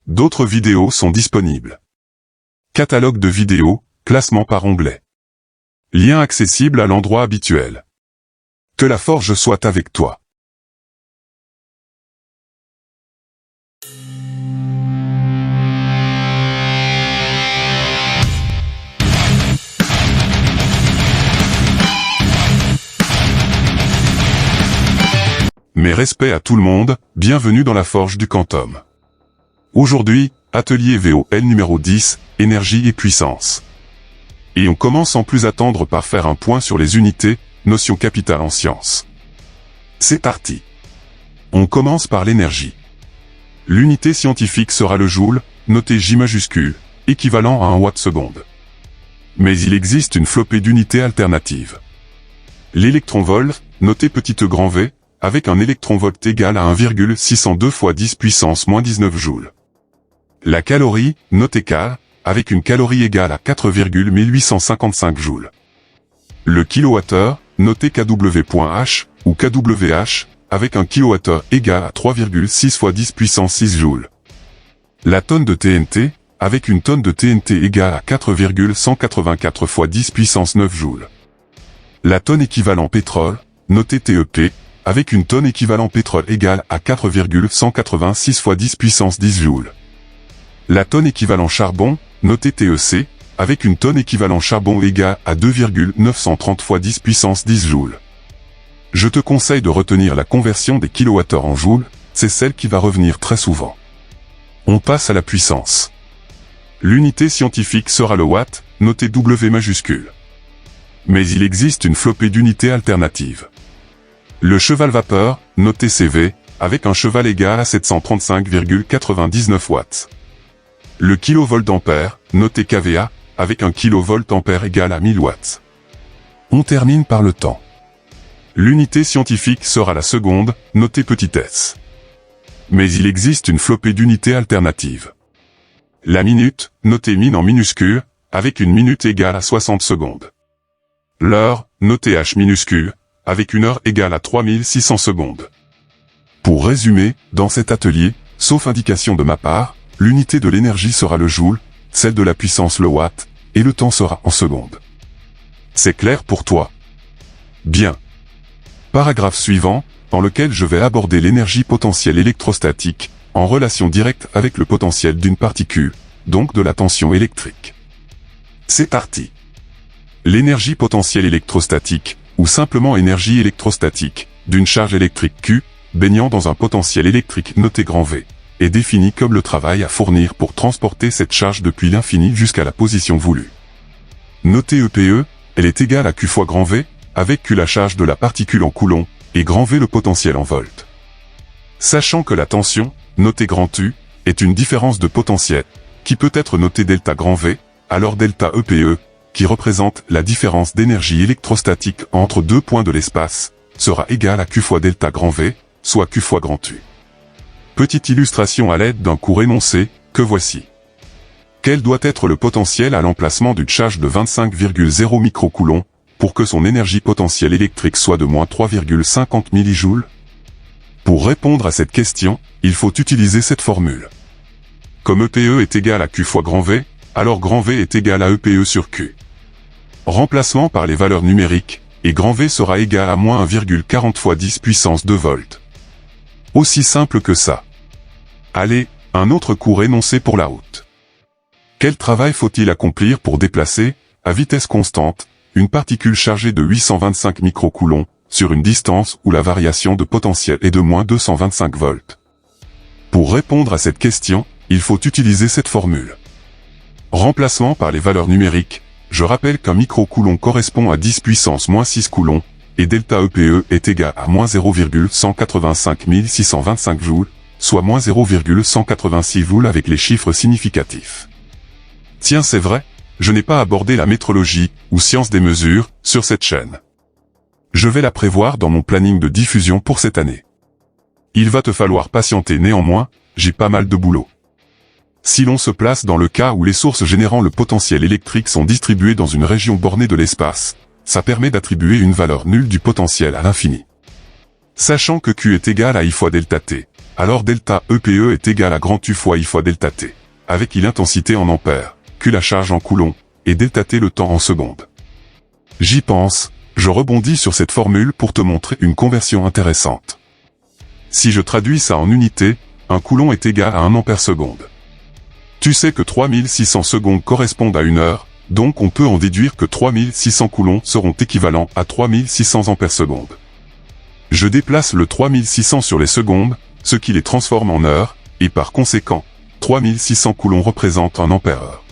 D'autres vidéos sont disponibles. Catalogue de vidéos, classement par onglet. Lien accessible à l'endroit habituel. Que la forge soit avec toi. Mes respects à tout le monde, bienvenue dans la forge du Quantum. Aujourd'hui, atelier VOL numéro 10, énergie et puissance. Et on commence sans plus attendre par faire un point sur les unités, notions capitales en sciences. C'est parti. On commence par l'énergie. L'unité scientifique sera le joule, noté J majuscule, équivalent à 1 watt-seconde. Mais il existe une flopée d'unités alternatives. L'électronvolt, noté petit grand V, avec un électronvolt égal à 1,602 fois 10 puissance moins 19 joules. La calorie, notée K, avec une calorie égale à 4,1855 joules. Le kilowattheure, noté kW.h, ou kWh, avec un kilowattheure égal à 3,6 fois 10 puissance 6 joules. La tonne de TNT, avec une tonne de TNT égale à 4,184 fois 10 puissance 9 joules. La tonne équivalent pétrole, notée TEP, avec une tonne équivalent pétrole égale à 4,186 fois 10 puissance 10 joules. La tonne équivalent charbon, notée TEC, avec une tonne équivalent charbon égale à 2,930 fois 10 puissance 10 joules. Je te conseille de retenir la conversion des kilowattheures en joules, c'est celle qui va revenir très souvent. On passe à la puissance. L'unité scientifique sera le watt, noté W majuscule. Mais il existe une flopée d'unités alternatives. Le cheval vapeur, noté CV, avec un cheval égal à 735,99 watts. Le kilovolt ampère, noté kVA, avec un kilovolt ampère égal à 1000 watts. On termine par le temps. L'unité scientifique sera la seconde, notée s. Mais il existe une flopée d'unités alternatives. La minute, notée min en minuscule, avec une minute égale à 60 secondes. L'heure, notée h minuscule, avec une heure égale à 3600 secondes. Pour résumer, dans cet atelier, sauf indication de ma part, l'unité de l'énergie sera le joule, celle de la puissance le watt, et le temps sera en secondes. C'est clair pour toi? Bien. Paragraphe suivant, dans lequel je vais aborder l'énergie potentielle électrostatique, en relation directe avec le potentiel d'une particule, donc de la tension électrique. C'est parti. L'énergie potentielle électrostatique, ou simplement énergie électrostatique, d'une charge électrique Q, baignant dans un potentiel électrique noté grand V, est définie comme le travail à fournir pour transporter cette charge depuis l'infini jusqu'à la position voulue. Notée EPE, elle est égale à Q fois grand V, avec Q la charge de la particule en coulomb, et grand V le potentiel en volts. Sachant que la tension, notée grand U, est une différence de potentiel, qui peut être notée delta grand V, alors delta EPE, qui représente la différence d'énergie électrostatique entre deux points de l'espace, sera égale à Q fois delta grand V, soit Q fois grand U. Petite illustration à l'aide d'un court énoncé, que voici. Quel doit être le potentiel à l'emplacement d'une charge de 25,0 microcoulombs, pour que son énergie potentielle électrique soit de moins 3,50 millijoules? Pour répondre à cette question, il faut utiliser cette formule. Comme EPE est égal à Q fois grand V, alors grand V est égal à EPE sur Q. Remplacement par les valeurs numériques, et grand V sera égal à moins 1,40 fois 10 puissance 2 volts. Aussi simple que ça. Allez, un autre court énoncé pour la route. Quel travail faut-il accomplir pour déplacer, à vitesse constante, une particule chargée de 825 microcoulombs, sur une distance où la variation de potentiel est de moins 225 volts? Pour répondre à cette question, il faut utiliser cette formule. Remplacement par les valeurs numériques, je rappelle qu'un microcoulomb correspond à 10 puissance moins 6 coulombs, et delta EPE est égal à moins 0,185 625 joules, soit moins 0,186 joules avec les chiffres significatifs. Tiens, c'est vrai, je n'ai pas abordé la métrologie, ou science des mesures, sur cette chaîne. Je vais la prévoir dans mon planning de diffusion pour cette année. Il va te falloir patienter néanmoins, j'ai pas mal de boulot. Si l'on se place dans le cas où les sources générant le potentiel électrique sont distribuées dans une région bornée de l'espace, ça permet d'attribuer une valeur nulle du potentiel à l'infini. Sachant que Q est égal à I fois delta T, alors delta EPE est égal à grand U fois I fois delta T, avec I l'intensité en ampères, Q la charge en coulombs, et delta T le temps en secondes. J'y pense, je rebondis sur cette formule pour te montrer une conversion intéressante. Si je traduis ça en unités, un coulomb est égal à 1 ampère seconde. Tu sais que 3600 secondes correspondent à 1 heure, donc on peut en déduire que 3600 coulombs seront équivalents à 3600 ampères secondes. Je déplace le 3600 sur les secondes, ce qui les transforme en heures, et par conséquent, 3600 coulombs représentent 1 ampère-heure.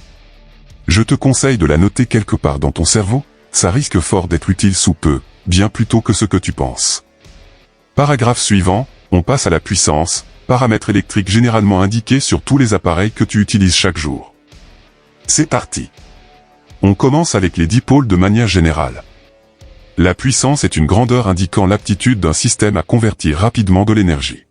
Je te conseille de la noter quelque part dans ton cerveau, ça risque fort d'être utile sous peu, bien plus tôt que ce que tu penses. Paragraphe suivant, on passe à la puissance, paramètre électrique généralement indiqué sur tous les appareils que tu utilises chaque jour. C'est parti. On commence avec les dipôles de manière générale. La puissance est une grandeur indiquant l'aptitude d'un système à convertir rapidement de l'énergie.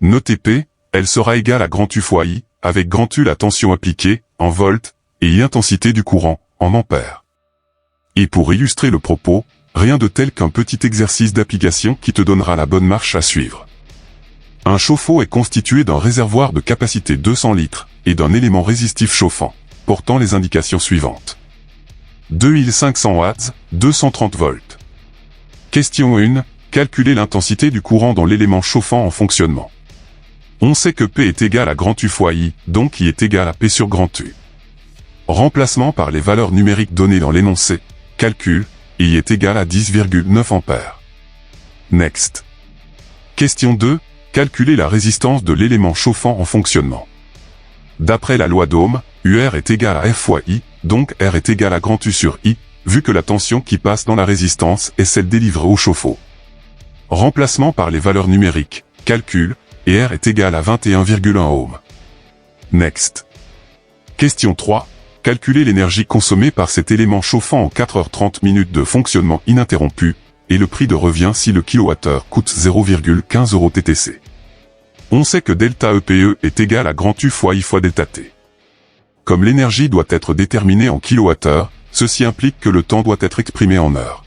Notez P, elle sera égale à grand U fois I, avec grand U la tension appliquée, en volts, et I intensité du courant, en ampères. Et pour illustrer le propos, rien de tel qu'un petit exercice d'application qui te donnera la bonne marche à suivre. Un chauffe-eau est constitué d'un réservoir de capacité 200 litres, et d'un élément résistif chauffant, portant les indications suivantes. 2500 watts, 230 volts. Question 1. Calculer l'intensité du courant dans l'élément chauffant en fonctionnement. On sait que P est égal à grand U fois I, donc I est égal à P sur grand U. Remplacement par les valeurs numériques données dans l'énoncé. Calcul, I est égal à 10,9 ampères. Next. Question 2. Calculer la résistance de l'élément chauffant en fonctionnement. D'après la loi d'Ohm, UR est égal à R fois I, donc R est égal à grand U sur I, vu que la tension qui passe dans la résistance est celle délivrée au chauffe-eau. Remplacement par les valeurs numériques. Calcul, et R est égal à 21,1 ohm. Next. Question 3. Calculer l'énergie consommée par cet élément chauffant en 4h30 de fonctionnement ininterrompu, et le prix de revient si le kWh coûte 0,15 € TTC. On sait que delta EPE est égal à grand U fois I fois delta T. Comme l'énergie doit être déterminée en kWh, ceci implique que le temps doit être exprimé en heures.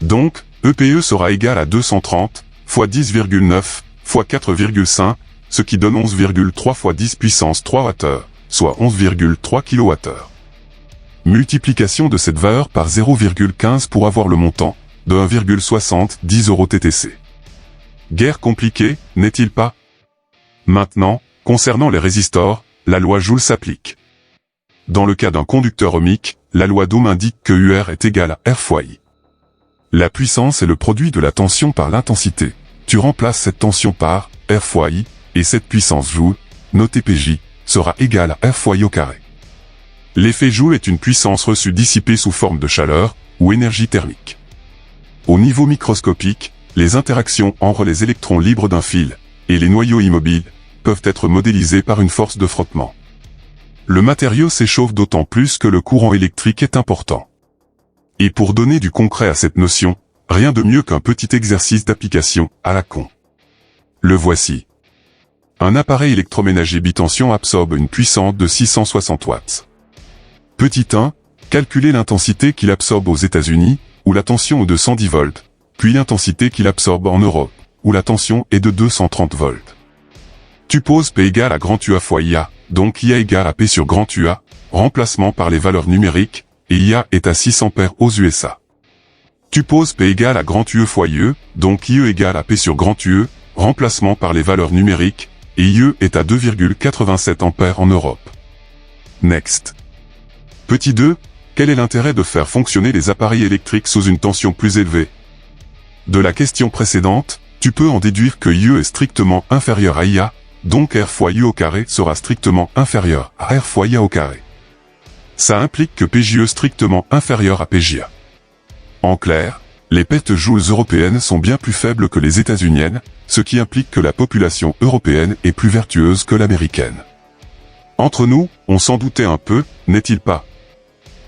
Donc, EPE sera égal à 230 fois 10,9 fois 4,5, ce qui donne 11,3 fois 10 puissance 3 Wh, soit 11,3 kWh. Multiplication de cette valeur par 0,15 pour avoir le montant de 1,70 € TTC. Guère compliqué, n'est-il pas? Maintenant, concernant les résistors, la loi Joule s'applique. Dans le cas d'un conducteur ohmique, la loi d'Ohm indique que UR est égal à R fois I. La puissance est le produit de la tension par l'intensité. Tu remplaces cette tension par R fois I, et cette puissance Joule, notée PJ, sera égale à R fois I au carré. L'effet Joule est une puissance reçue dissipée sous forme de chaleur, ou énergie thermique. Au niveau microscopique, les interactions entre les électrons libres d'un fil, et les noyaux immobiles, peuvent être modélisées par une force de frottement. Le matériau s'échauffe d'autant plus que le courant électrique est important. Et pour donner du concret à cette notion, rien de mieux qu'un petit exercice d'application à la con. Le voici. Un appareil électroménager bitension absorbe une puissance de 660 watts. Petit 1, calculez l'intensité qu'il absorbe aux États-Unis, où la tension est de 110 volts, puis l'intensité qu'il absorbe en Europe, où la tension est de 230 volts. Tu poses P égale à grand UA fois IA, donc IA égale à P sur grand UA, remplacement par les valeurs numériques, et IA est à 6 ampères aux USA. Tu poses P égale à grand UE fois IE, donc IE égale à P sur grand UE, remplacement par les valeurs numériques, et IE est à 2,87 ampères en Europe. Next. Petit 2, quel est l'intérêt de faire fonctionner les appareils électriques sous une tension plus élevée? De la question précédente, tu peux en déduire que IE est strictement inférieur à IA, donc R fois IE au carré sera strictement inférieur à R fois IA au carré. Ça implique que PJE strictement inférieur à PJA. En clair, les pétajoules européennes sont bien plus faibles que les états-uniennes, ce qui implique que la population européenne est plus vertueuse que l'américaine. Entre nous, on s'en doutait un peu, n'est-il pas?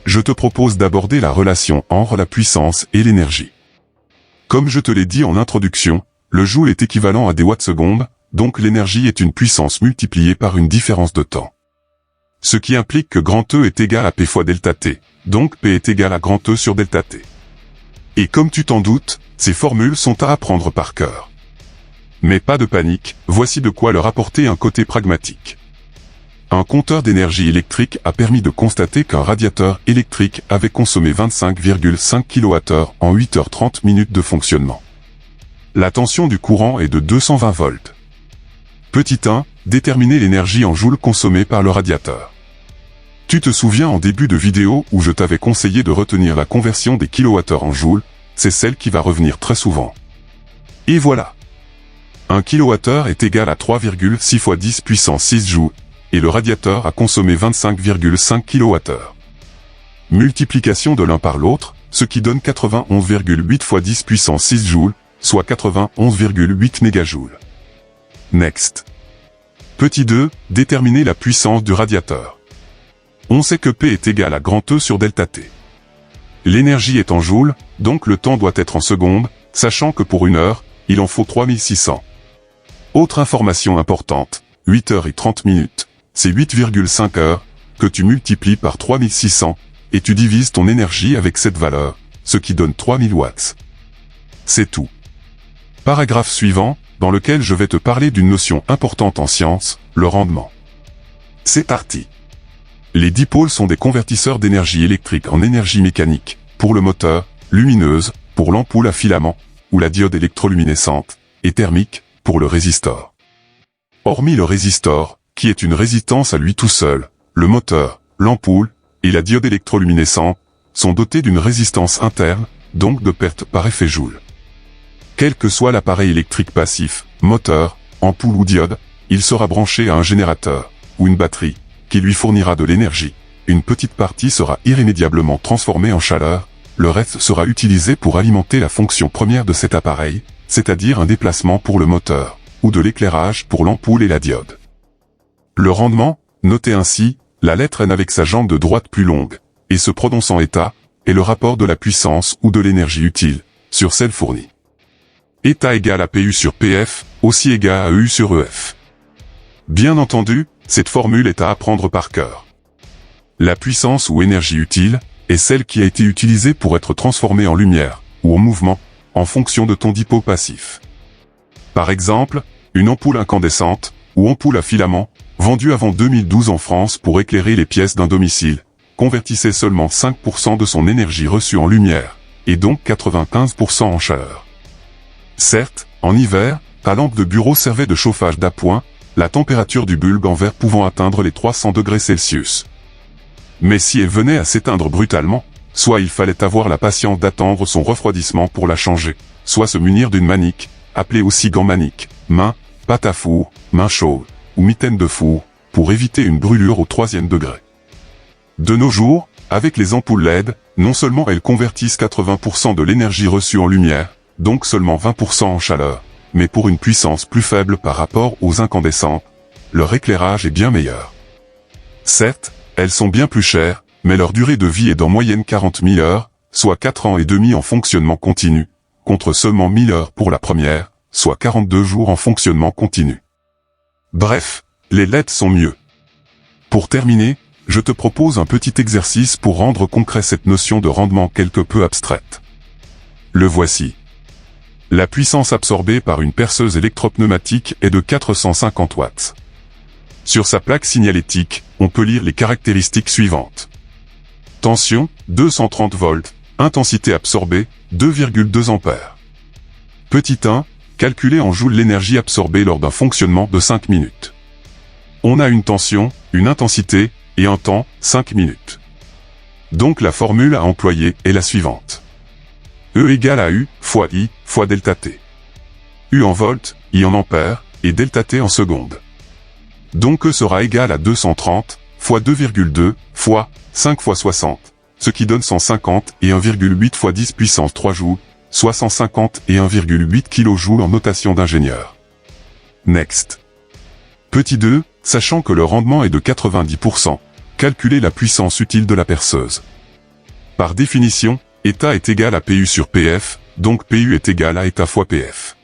Je te propose d'aborder la relation entre la puissance et l'énergie. Comme je te l'ai dit en introduction, le joule est équivalent à des watts-secondes, donc l'énergie est une puissance multipliée par une différence de temps. Ce qui implique que grand E est égal à P fois delta T, donc P est égal à grand E sur delta T. Et comme tu t'en doutes, ces formules sont à apprendre par cœur. Mais pas de panique, voici de quoi leur apporter un côté pragmatique. Un compteur d'énergie électrique a permis de constater qu'un radiateur électrique avait consommé 25,5 kWh en 8h30 de fonctionnement. La tension du courant est de 220 volts. Petit 1, déterminer l'énergie en joules consommée par le radiateur. Tu te souviens en début de vidéo où je t'avais conseillé de retenir la conversion des kilowattheures en joules, c'est celle qui va revenir très souvent. Et voilà. 1 kWh est égal à 3,6 fois 10 puissance 6 joules, et le radiateur a consommé 25,5 kWh. Multiplication de l'un par l'autre, ce qui donne 91,8 fois 10 puissance 6 joules, soit 91,8 mégajoules. Next. Petit 2, déterminer la puissance du radiateur. On sait que P est égal à grand E sur delta T. L'énergie est en joules, donc le temps doit être en secondes, sachant que pour une heure, il en faut 3600. Autre information importante, 8h30, c'est 8,5 heures, que tu multiplies par 3600, et tu divises ton énergie avec cette valeur, ce qui donne 3000 watts. C'est tout. Paragraphe suivant, dans lequel je vais te parler d'une notion importante en sciences, le rendement. C'est parti. Les dipôles sont des convertisseurs d'énergie électrique en énergie mécanique, pour le moteur, lumineuse, pour l'ampoule à filament, ou la diode électroluminescente, et thermique, pour le résistor. Hormis le résistor, qui est une résistance à lui tout seul, le moteur, l'ampoule, et la diode électroluminescente, sont dotés d'une résistance interne, donc de perte par effet Joule. Quel que soit l'appareil électrique passif, moteur, ampoule ou diode, il sera branché à un générateur, ou une batterie, qui lui fournira de l'énergie. Une petite partie sera irrémédiablement transformée en chaleur, le reste sera utilisé pour alimenter la fonction première de cet appareil, c'est-à-dire un déplacement pour le moteur, ou de l'éclairage pour l'ampoule et la diode. Le rendement, notez ainsi, la lettre N avec sa jambe de droite plus longue, et se prononçant état, est le rapport de la puissance ou de l'énergie utile, sur celle fournie. État égal à PU sur PF, aussi égal à EU sur EF. Bien entendu, cette formule est à apprendre par cœur. La puissance ou énergie utile, est celle qui a été utilisée pour être transformée en lumière, ou en mouvement, en fonction de ton dipôle passif. Par exemple, une ampoule incandescente, ou ampoule à filament, vendue avant 2012 en France pour éclairer les pièces d'un domicile, convertissait seulement 5% de son énergie reçue en lumière, et donc 95% en chaleur. Certes, en hiver, ta lampe de bureau servait de chauffage d'appoint, la température du bulbe en verre pouvant atteindre les 300 degrés Celsius. Mais si elle venait à s'éteindre brutalement, soit il fallait avoir la patience d'attendre son refroidissement pour la changer, soit se munir d'une manique, appelée aussi gant manique, main, pâte à four, main chaude, ou mitaine de four, pour éviter une brûlure au 3e degré. De nos jours, avec les ampoules LED, non seulement elles convertissent 80% de l'énergie reçue en lumière, donc seulement 20% en chaleur, mais pour une puissance plus faible par rapport aux incandescentes, leur éclairage est bien meilleur. Certes, elles sont bien plus chères, mais leur durée de vie est d'en moyenne 40 000 heures, soit 4 ans et demi en fonctionnement continu, contre seulement 1000 heures pour la première, soit 42 jours en fonctionnement continu. Bref, les LED sont mieux. Pour terminer, je te propose un petit exercice pour rendre concret cette notion de rendement quelque peu abstraite. Le voici. La puissance absorbée par une perceuse électropneumatique est de 450 watts. Sur sa plaque signalétique, on peut lire les caractéristiques suivantes. Tension, 230 volts, intensité absorbée, 2,2 ampères. Petit 1, calculer en joules l'énergie absorbée lors d'un fonctionnement de 5 minutes. On a une tension, une intensité, et un temps, 5 minutes. Donc la formule à employer est la suivante. E égale à U, fois I, fois delta T. U en volts, I en ampères, et delta T en secondes. Donc E sera égal à 230, fois 2,2, fois 5 fois 60, ce qui donne 150 et 1,8 fois 10 puissance 3 joules, soit 150 et 1,8 kJ en notation d'ingénieur. Next. Petit 2, sachant que le rendement est de 90%, calculez la puissance utile de la perceuse. Par définition, état est égal à PU sur PF, donc PU est égal à état fois PF.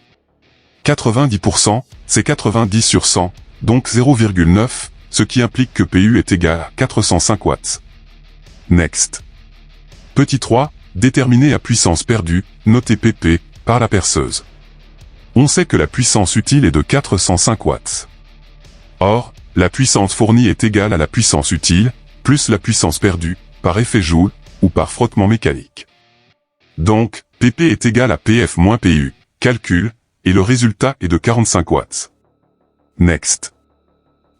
90%, c'est 90 sur 100, donc 0,9, ce qui implique que PU est égal à 405 watts. Next. Petit 3, déterminer la puissance perdue, notée PP, par la perceuse. On sait que la puissance utile est de 405 watts. Or, la puissance fournie est égale à la puissance utile, plus la puissance perdue, par effet Joule, ou par frottement mécanique. Donc, PP est égal à PF moins PU, calcul, et le résultat est de 45 watts. Next.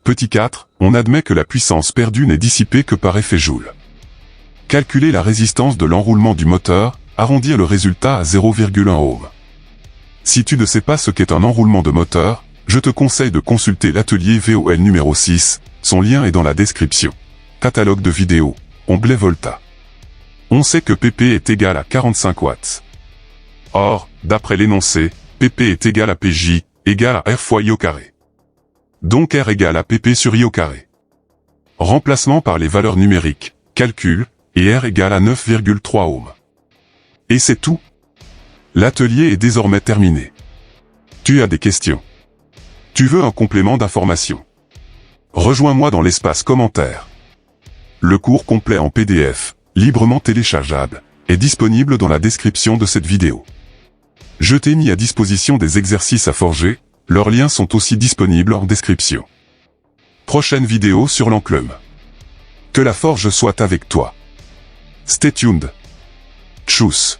Petit 4, on admet que la puissance perdue n'est dissipée que par effet Joule. Calculer la résistance de l'enroulement du moteur, arrondir le résultat à 0,1 ohm. Si tu ne sais pas ce qu'est un enroulement de moteur, je te conseille de consulter l'atelier VOL numéro 6, son lien est dans la description. Catalogue de vidéos, onglet Volta. On sait que PP est égal à 45 watts. Or, d'après l'énoncé, PP est égal à PJ, égal à R fois I au carré. Donc R égale à PP sur I au carré. Remplacement par les valeurs numériques, calcul, et R égale à 9,3 ohms. Et c'est tout. L'atelier est désormais terminé. Tu as des questions? Tu veux un complément d'information? Rejoins-moi dans l'espace commentaire. Le cours complet en PDF, librement téléchargeable, est disponible dans la description de cette vidéo. Je t'ai mis à disposition des exercices à forger, leurs liens sont aussi disponibles en description. Prochaine vidéo sur l'enclume. Que la forge soit avec toi. Stay tuned. Tchuss.